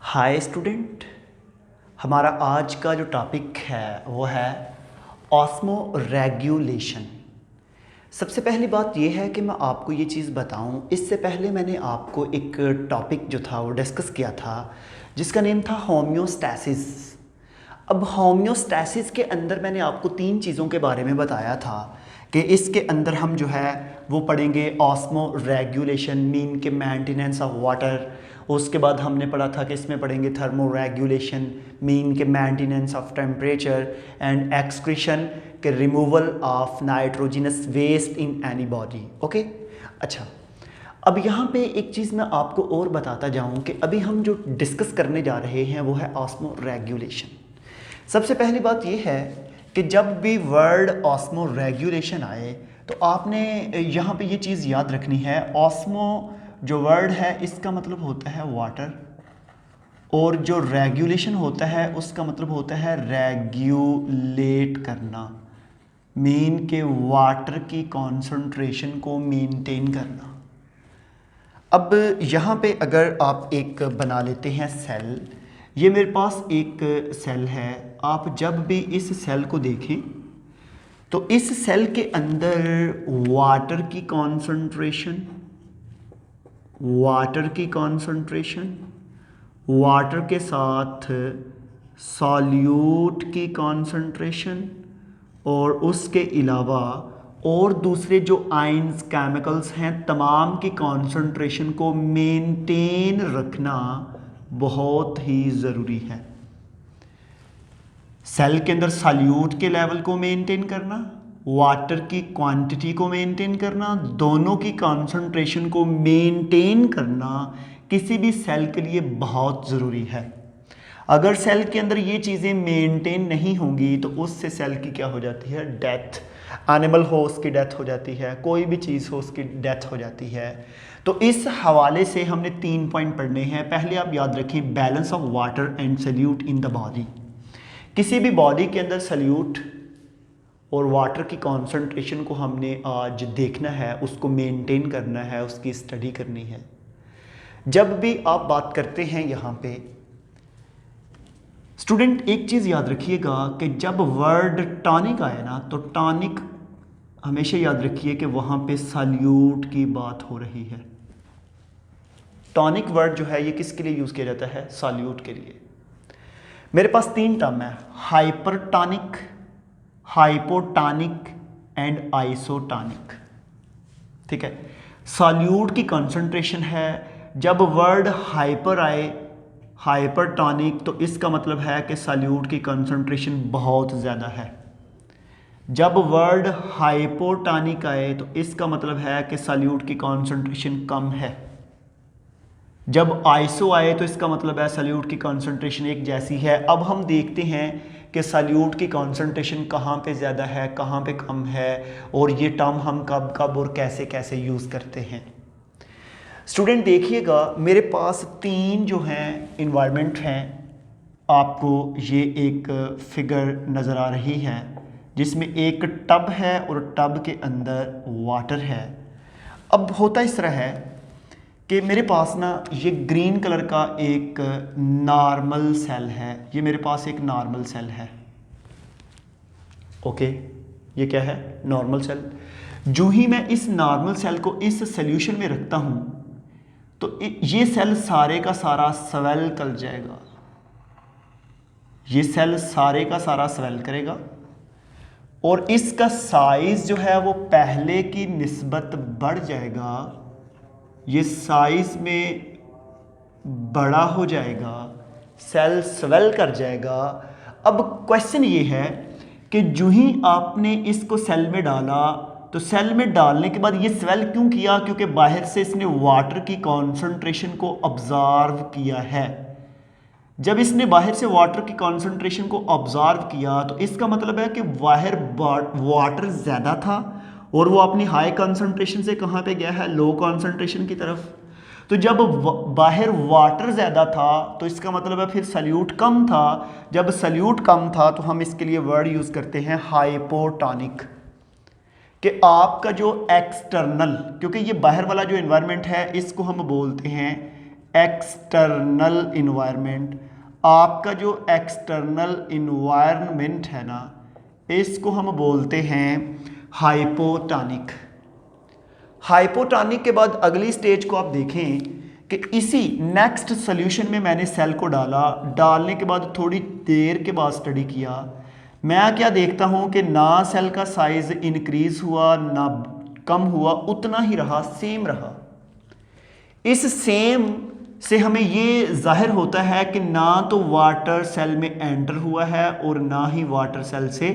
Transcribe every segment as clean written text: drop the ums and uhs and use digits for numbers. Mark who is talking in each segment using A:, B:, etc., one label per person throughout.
A: Hi student. हमारा आज का जो टॉपिक है वो है ऑस्मो रेगुलेशन। सबसे पहली बात ये है कि मैं आपको ये चीज़ बताऊं, इससे पहले मैंने आपको एक टॉपिक जो था वो डिस्कस किया था जिसका नेम था होम्योस्टैसिस। अब होम्योस्टैसिस के अंदर मैंने आपको 3 चीज़ों के बारे में बताया था कि इसके अंदर हम जो है वो पढ़ेंगे ऑस्मो रेगुलेशन, मीन के मेंटेनेंस ऑफ वाटर। उसके बाद हमने पढ़ा था कि इसमें पढ़ेंगे थर्मो रेगुलेशन, मीन के maintenance of temperature and excretion के removal of nitrogenous waste in any body. Okay, अच्छा, अब यहाँ पे एक चीज़ मैं आपको और बताता जाऊँ कि अभी हम जो डिस्कस करने जा रहे हैं वो है ऑस्मो रेगुलेशन। सबसे पहली बात ये है कि जब भी वर्ड ऑस्मो रेगुलेशन आए तो आपने यहाँ पे ये चीज़ याद रखनी है, ऑस्मो जो वर्ड है इसका मतलब होता है वाटर, और जो रेगुलेशन होता है उसका मतलब होता है रेगुलेट करना, मीन के वाटर की कॉन्सेंट्रेशन को मेंटेन करना। अब यहाँ पे अगर आप एक बना लेते हैं सेल, ये मेरे पास एक सेल है। आप जब भी इस सेल को देखें तो इस सेल के अंदर वाटर के साथ सॉल्यूट की कॉन्सेंट्रेशन और उसके अलावा और दूसरे जो आयंस केमिकल्स हैं तमाम की कॉन्सेंट्रेशन को मेंटेन रखना बहुत ही ज़रूरी है। सेल के अंदर सॉल्यूट के लेवल को मेंटेन करना, वाटर की क्वांटिटी को मेंटेन करना, दोनों की कॉन्सेंट्रेशन को मेंटेन करना किसी भी सेल के लिए बहुत ज़रूरी है। अगर सेल के अंदर ये चीज़ें मेंटेन नहीं होंगी तो उससे सेल की क्या हो जाती है, डेथ। एनिमल हो उसकी डेथ हो जाती है, कोई भी चीज़ हो उसकी डेथ हो जाती है। तो इस हवाले से हमने 3 पॉइंट पढ़ने हैं। पहले आप याद रखें, balance of water and salute in the body. किसी भी बॉडी के अंदर सल्यूट और वाटर की कॉन्सेंट्रेशन को हमने आज देखना है, उसको मेंटेन करना है, उसकी स्टडी करनी है। जब भी आप बात करते हैं यहाँ पे स्टूडेंट, एक चीज़ याद रखिएगा कि जब वर्ड टॉनिक आए ना तो टॉनिक हमेशा याद रखिए कि वहाँ पे सल्यूट की बात हो रही है। टॉनिक वर्ड जो है ये किसके लिए यूज़ किया जाता है, सॉल्यूट के लिए। मेरे पास 3 टर्म है, हाइपरटॉनिक, हाइपोटॉनिक एंड आइसोटॉनिक। ठीक है, सॉल्यूट की कंसंट्रेशन है। जब वर्ड हाइपर आए, हाइपरटॉनिक, तो इसका मतलब है कि सॉल्यूट की कंसंट्रेशन बहुत ज़्यादा है। जब वर्ड हाइपोटॉनिक आए तो इसका मतलब है कि सॉल्यूट की कंसंट्रेशन कम है। जब आइसो आए तो इसका मतलब है सॉल्यूट की कंसंट्रेशन एक जैसी है। अब हम देखते हैं कि सॉल्यूट की कंसंट्रेशन कहाँ पे ज़्यादा है, कहाँ पे कम है, और ये टर्म हम कब कब और कैसे कैसे यूज़ करते हैं। स्टूडेंट देखिएगा, मेरे पास 3 जो हैं इन्वायरमेंट हैं। आपको ये एक फिगर नज़र आ रही है जिसमें एक टब है और टब के अंदर वाटर है। अब होता इस तरह है कि मेरे पास ना ये ग्रीन कलर का एक नॉर्मल सेल है, ये मेरे पास एक नॉर्मल सेल है। ओके, ये क्या है, नॉर्मल सेल। जो ही मैं इस नॉर्मल सेल को इस सॉल्यूशन में रखता हूं तो ये सेल सारे का सारा स्वेल कर जाएगा, ये सेल सारे का सारा स्वेल करेगा और इसका साइज जो है वो पहले की निस्बत बढ़ जाएगा, ये साइज में बड़ा हो जाएगा, सेल स्वेल कर जाएगा। अब क्वेश्चन ये है कि जो ही आपने इसको सेल में डाला तो सेल में डालने के बाद ये स्वेल क्यों किया, क्योंकि बाहर से इसने वाटर की कॉन्सेंट्रेशन को ऑब्जर्व किया है। जब इसने बाहर से वाटर की कॉन्सेंट्रेशन को ऑब्जर्व किया तो इसका मतलब है कि बाहर वाटर ज़्यादा था और वो अपनी हाई कॉन्सेंट्रेशन से कहाँ पे गया है, लो कॉन्सेंट्रेशन की तरफ। तो जब बाहर वाटर ज़्यादा था तो इसका मतलब है फिर सल्यूट कम था। जब सल्यूट कम था तो हम इसके लिए वर्ड यूज़ करते हैं हाइपोटॉनिक, कि आपका जो एक्सटर्नल, क्योंकि ये बाहर वाला जो एनवायरनमेंट है इसको हम बोलते हैं एक्सटर्नल इन्वायरमेंट, आपका जो एक्सटर्नल इन्वायरमेंट है ना, इसको हम बोलते हैं हाइपोटोनिक। हाइपोटोनिक के बाद अगली स्टेज को आप देखें कि इसी नेक्स्ट सोल्यूशन में मैंने सेल को डाला, डालने के बाद थोड़ी देर के बाद स्टडी किया, मैं क्या देखता हूं कि ना सेल का साइज इंक्रीज हुआ ना कम हुआ, उतना ही रहा, सेम रहा। इस सेम से हमें ये जाहिर होता है कि ना तो वाटर सेल में एंटर हुआ है और ना ही वाटर सेल से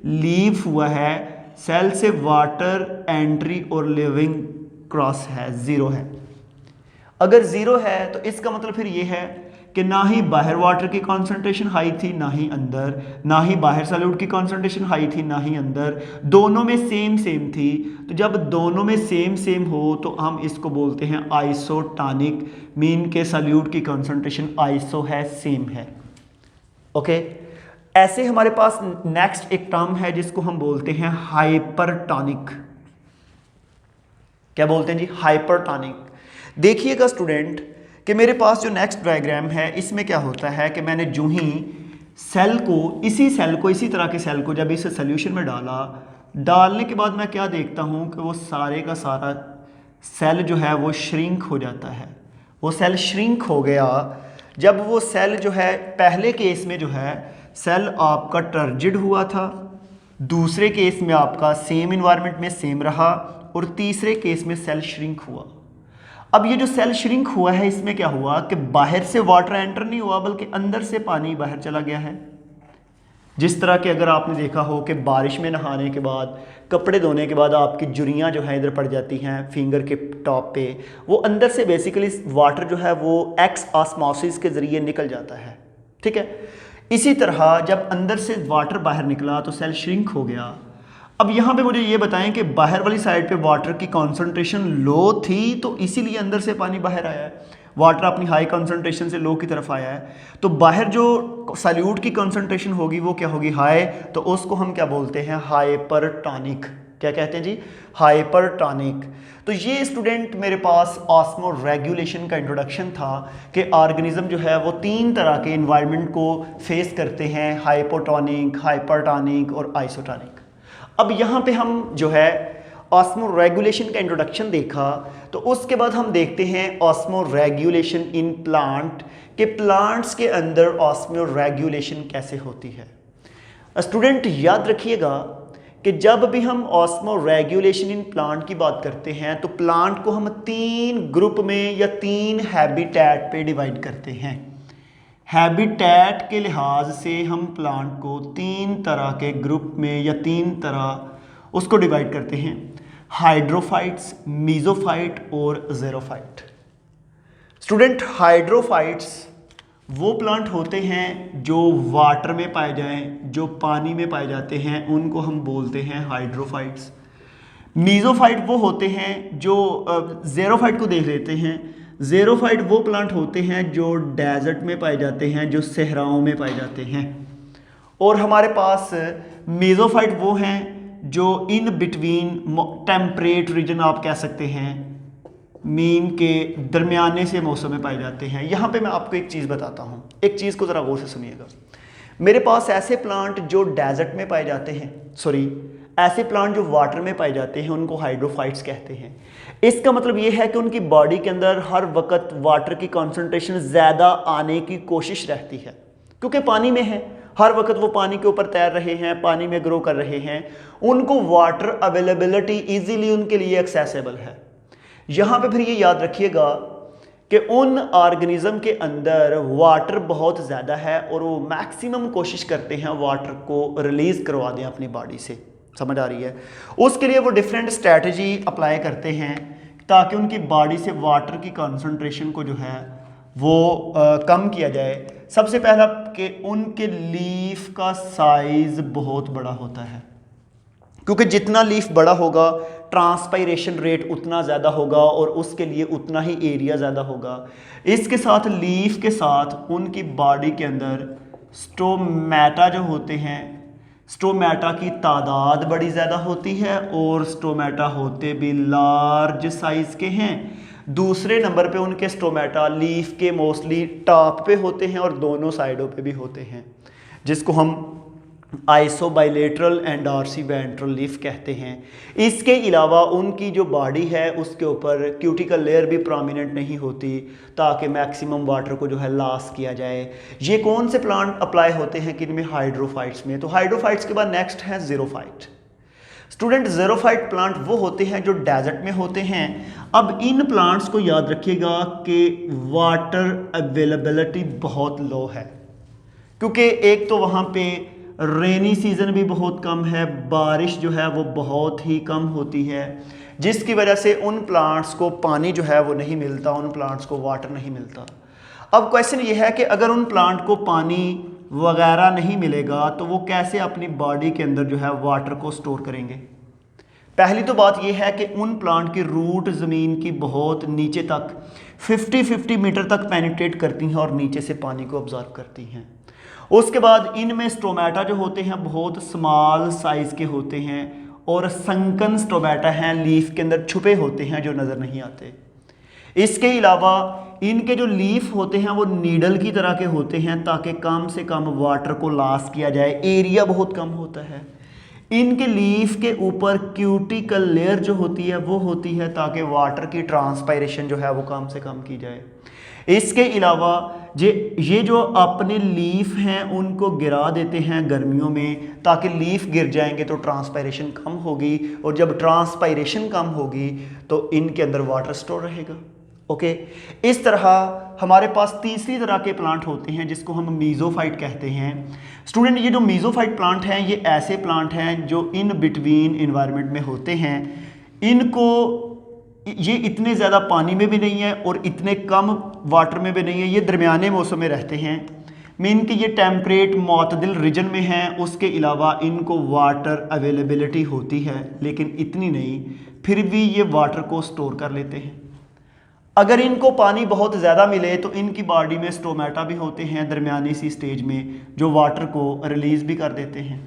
A: लीव हुआ है। सेल से वाटर एंट्री और लिविंग क्रॉस है, ज़ीरो है। अगर ज़ीरो है तो इसका मतलब फिर ये है कि ना ही बाहर वाटर की कॉन्सेंट्रेशन हाई थी ना ही अंदर, ना ही बाहर सॉल्यूट की कॉन्सेंट्रेशन हाई थी ना ही अंदर, दोनों में सेम सेम थी। तो जब दोनों में सेम सेम हो तो हम इसको बोलते हैं आइसोटोनिक, मीन के सॉल्यूट की कॉन्सेंट्रेशन आइसो है, सेम है। ओके, ऐसे हमारे पास नेक्स्ट एक टर्म है जिसको हम बोलते हैं हाइपरटोनिक। क्या बोलते हैं जी? हाइपरटोनिक। देखिएगा स्टूडेंट कि मेरे पास जो नेक्स्ट डायग्राम है इसमें क्या होता है कि मैंने जो ही सेल को इसी तरह के सेल को जब इस सॉल्यूशन में डाला, डालने के बाद मैं क्या देखता हूं कि वो सारे का सारा सेल जो है वो श्रिंक हो जाता है। वो सेल श्रिंक हो गया। जब वो सेल जो है, पहले केस में जो है सेल आपका टर्जिड हुआ था, दूसरे केस में आपका सेम इन्वायरमेंट में सेम रहा, और तीसरे केस में सेल श्रिंक हुआ। अब ये जो सेल श्रिंक हुआ है इसमें क्या हुआ कि बाहर से वाटर एंटर नहीं हुआ बल्कि अंदर से पानी बाहर चला गया है। जिस तरह के अगर आपने देखा हो कि बारिश में नहाने के बाद, कपड़े धोने के बाद आपकी जुरियां जो है इधर पड़ जाती हैं फिंगर के टॉप पे, वो अंदर से बेसिकली वाटर जो है वो एक्स ऑस्मोसिस के ज़रिए निकल जाता है। ठीक है, इसी तरह जब अंदर से वाटर बाहर निकला तो सेल श्रिंक हो गया। अब यहाँ पे मुझे ये बताएं कि बाहर वाली साइड पे वाटर की कॉन्सेंट्रेशन लो थी तो इसीलिए अंदर से पानी बाहर आया है, वाटर अपनी हाई कॉन्सेंट्रेशन से लो की तरफ आया है। तो बाहर जो सॉल्यूट की कॉन्सेंट्रेशन होगी वो क्या होगी? हाई। तो उसको हम क्या बोलते हैं? हाइपरटोनिक। क्या कहते हैं जी? हाइपरटोनिक। तो ये स्टूडेंट मेरे पास ऑस्मो रेगुलेशन का इंट्रोडक्शन था कि ऑर्गेनिज्म जो है वो तीन तरह के इन्वायरमेंट को फेस करते हैं, हाइपोटोनिक, हाइपरटोनिक और आइसोटोनिक। अब यहाँ पे हम जो है ऑस्मो रेगुलेशन का इंट्रोडक्शन देखा, तो उसके बाद हम देखते हैं ऑस्मो रेगुलेशन इन प्लांट, के प्लांट्स के अंदर ऑस्मो रेगुलेशन कैसे होती है। स्टूडेंट याद रखिएगा कि जब भी हम ऑस्मो रेगुलेशन इन प्लांट की बात करते हैं तो प्लांट को हम तीन ग्रुप में या तीन हैबिटेट पे डिवाइड करते हैं। हैबिटेट के लिहाज से हम प्लांट को तीन तरह के ग्रुप में या तीन तरह उसको डिवाइड करते हैं, हाइड्रोफाइट्स, मीजोफाइट और ज़ेरोफाइट। स्टूडेंट, हाइड्रोफाइट्स वो प्लांट होते हैं जो वाटर में पाए जाएं, जो पानी में पाए जाते हैं, उनको हम बोलते हैं हाइड्रोफाइट्स। मीजोफाइट वो होते हैं जो ज़ेरोफाइट को देख लेते हैं। ज़ेरोफाइट वो प्लांट होते हैं जो डेजर्ट में पाए जाते हैं, जो सहराओं में पाए जाते हैं। और हमारे पास मेसोफाइट वो हैं जो इन बिटवीन टेम्परेट रीजन आप कह सकते हैं, मीन के दरमियाने से मौसम में पाए जाते हैं। यहाँ पे मैं आपको एक चीज़ बताता हूँ, एक चीज़ को ज़रा गौर से सुनिएगा। मेरे पास ऐसे प्लांट जो डेजर्ट में पाए जाते हैं, ऐसे प्लांट जो वाटर में पाए जाते हैं, उनको हाइड्रोफाइट्स कहते हैं। इसका मतलब ये है कि उनकी बॉडी के अंदर हर वक्त वाटर की कॉन्सेंट्रेशन ज़्यादा आने की कोशिश रहती है, क्योंकि पानी में है, हर वक्त वो पानी के ऊपर तैर रहे हैं, पानी में ग्रो कर रहे हैं, उनको वाटर अवेलेबिलिटी ईजीली उनके लिए एक्सेसिबल है। यहाँ पे फिर ये याद रखिएगा कि उन ऑर्गेनिज्म के अंदर वाटर बहुत ज़्यादा है और वो मैक्सिमम कोशिश करते हैं वाटर को रिलीज़ करवा दें अपनी बॉडी से। समझ आ रही है? उसके लिए वो डिफरेंट स्ट्रैटेजी अप्लाई करते हैं ताकि उनकी बॉडी से वाटर की कंसंट्रेशन को जो है वो कम किया जाए। सबसे पहला कि उनके लीफ का साइज़ बहुत बड़ा होता है, क्योंकि जितना लीफ बड़ा होगा ट्रांसपायरेशन रेट उतना ज़्यादा होगा और उसके लिए उतना ही एरिया ज़्यादा होगा। इसके साथ लीफ के साथ उनकी बॉडी के अंदर स्टोमेटा जो होते हैं, स्टोमेटा की तादाद बड़ी ज़्यादा होती है और स्टोमेटा होते भी लार्ज साइज़ के हैं, दूसरे नंबर पे उनके स्टोमेटा लीफ के मोस्टली टॉप पे होते हैं और दोनों साइडों पे भी होते हैं, जिसको हम आइसोबाइलेटरल एंड डॉर्सी वेंट्रल लीफ कहते हैं। इसके अलावा उनकी जो बॉडी है उसके ऊपर क्यूटिकल लेयर भी प्रोमिनेंट नहीं होती, ताकि मैक्सिमम वाटर को जो है लॉस किया जाए। ये कौन से प्लांट अप्लाई होते हैं कि इनमें? हाइड्रोफाइट्स में। तो हाइड्रोफाइट्स के बाद नेक्स्ट है ज़ीरोफाइट। स्टूडेंट, ज़ीरोफाइट प्लांट वो होते हैं जो डेजर्ट में होते हैं। अब इन प्लांट्स को याद रखिएगा कि वाटर अवेलेबिलिटी बहुत लो है, क्योंकि एक तो वहाँ पे रेनी सीज़न भी बहुत कम है, बारिश जो है वो बहुत ही कम होती है, जिसकी वजह से उन प्लांट्स को पानी जो है वो नहीं मिलता, उन प्लांट्स को वाटर नहीं मिलता। अब क्वेश्चन ये है कि अगर उन प्लांट को पानी वगैरह नहीं मिलेगा तो वो कैसे अपनी बॉडी के अंदर जो है वाटर को स्टोर करेंगे? पहली तो बात यह है कि उन प्लांट की रूट ज़मीन की बहुत नीचे तक 50-50 मीटर तक पेनिट्रेट करती हैं और नीचे से पानी को ऑब्जर्व करती हैं। उसके बाद इनमें स्टोमेटा जो होते हैं बहुत स्मॉल साइज़ के होते हैं और संकन स्टोमेटा हैं, लीफ के अंदर छुपे होते हैं जो नज़र नहीं आते। इसके अलावा इनके जो लीफ होते हैं वो नीडल की तरह के होते हैं, ताकि कम से कम वाटर को लॉस किया जाए, एरिया बहुत कम होता है। इनके लीफ के ऊपर क्यूटिकल लेयर जो होती है वो होती है ताकि वाटर की ट्रांसपायरेशन जो है वो कम से कम की जाए। इसके अलावा ये जो अपने लीफ हैं उनको गिरा देते हैं गर्मियों में, ताकि लीफ गिर जाएंगे तो ट्रांसपायरेशन कम होगी, और जब ट्रांसपायरेशन कम होगी तो इनके अंदर वाटर स्टोर रहेगा। ओके, इस तरह हमारे पास तीसरी तरह के प्लांट होते हैं जिसको हम मीज़ोफाइट कहते हैं। स्टूडेंट, ये जो मीज़ोफाइट प्लांट हैं ये ऐसे प्लांट हैं जो इन बिटवीन इन्वायरमेंट में होते हैं। इनको ये इतने ज़्यादा पानी में भी नहीं है और इतने कम वाटर में भी नहीं है, ये दरमियाने मौसम में रहते हैं। मीन कि ये टेम्परेट मातदिल रीजन में हैं। उसके अलावा इनको वाटर अवेलेबिलिटी होती है लेकिन इतनी नहीं, फिर भी ये वाटर को स्टोर कर लेते हैं। अगर इनको पानी बहुत ज़्यादा मिले तो इनकी बॉडी में स्टोमेटा भी होते हैं दरमियानी सी स्टेज में, जो वाटर को रिलीज़ भी कर देते हैं।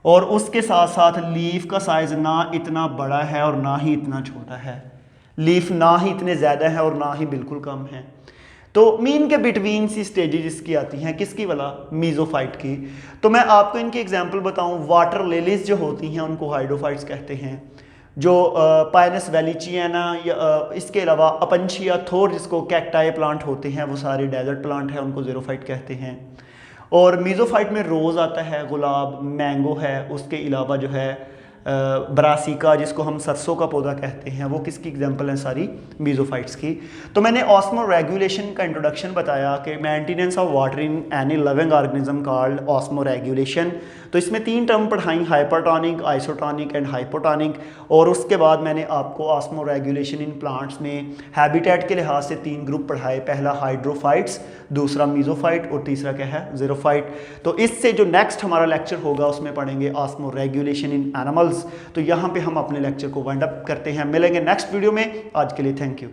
A: और उसके साथ साथ लीफ का साइज़ ना इतना बड़ा है और ना ही इतना छोटा है, लीफ ना ही इतने ज़्यादा है और ना ही बिल्कुल कम है। तो मीन के बिटवीन सी स्टेजेस जिसकी आती हैं, किसकी वाला? मीज़ोफाइट की। तो मैं आपको इनकी एग्जांपल बताऊं, वाटर लिलीज जो होती हैं उनको हाइड्रोफाइट्स कहते हैं। जो पाइनस वैलीचियाना या इसके अलावा अपंशिया थोर जिसको कैक्टाई प्लांट होते हैं वो सारे डेजर्ट प्लांट हैं, उनको ज़ीरोफाइट कहते हैं। और मीज़ोफाइट में रोज़ आता है, गुलाब, मैंगो है, उसके अलावा जो है ब्रासिका जिसको हम सरसों का पौधा कहते हैं, वो किसकी एग्जांपल हैं? सारी मीज़ोफाइट्स की। तो मैंने ऑस्मो रेगुलेशन का इंट्रोडक्शन बताया कि maintenance of water in any living organism called osmo regulation. तो इसमें 3 टर्म पढ़ाई, हाइपरटोनिक, आइसोटोनिक एंड हाइपोटोनिक। और उसके बाद मैंने आपको ऑस्मो रेगुलेशन इन प्लांट्स में हैबिटेट के लिहाज से 3 ग्रुप पढ़ाए, पहला हाइड्रोफाइट्स, दूसरा मीज़ोफाइट और तीसरा क्या है? ज़ीरोफाइट। तो इससे जो नेक्स्ट हमारा लेक्चर होगा उसमें पढ़ेंगे ऑस्मो रेगुलेशन इन एनिमल्स। तो यहाँ पे हम अपने लेक्चर को वाइंड अप करते हैं, मिलेंगे नेक्स्ट वीडियो में। आज के लिए थैंक यू।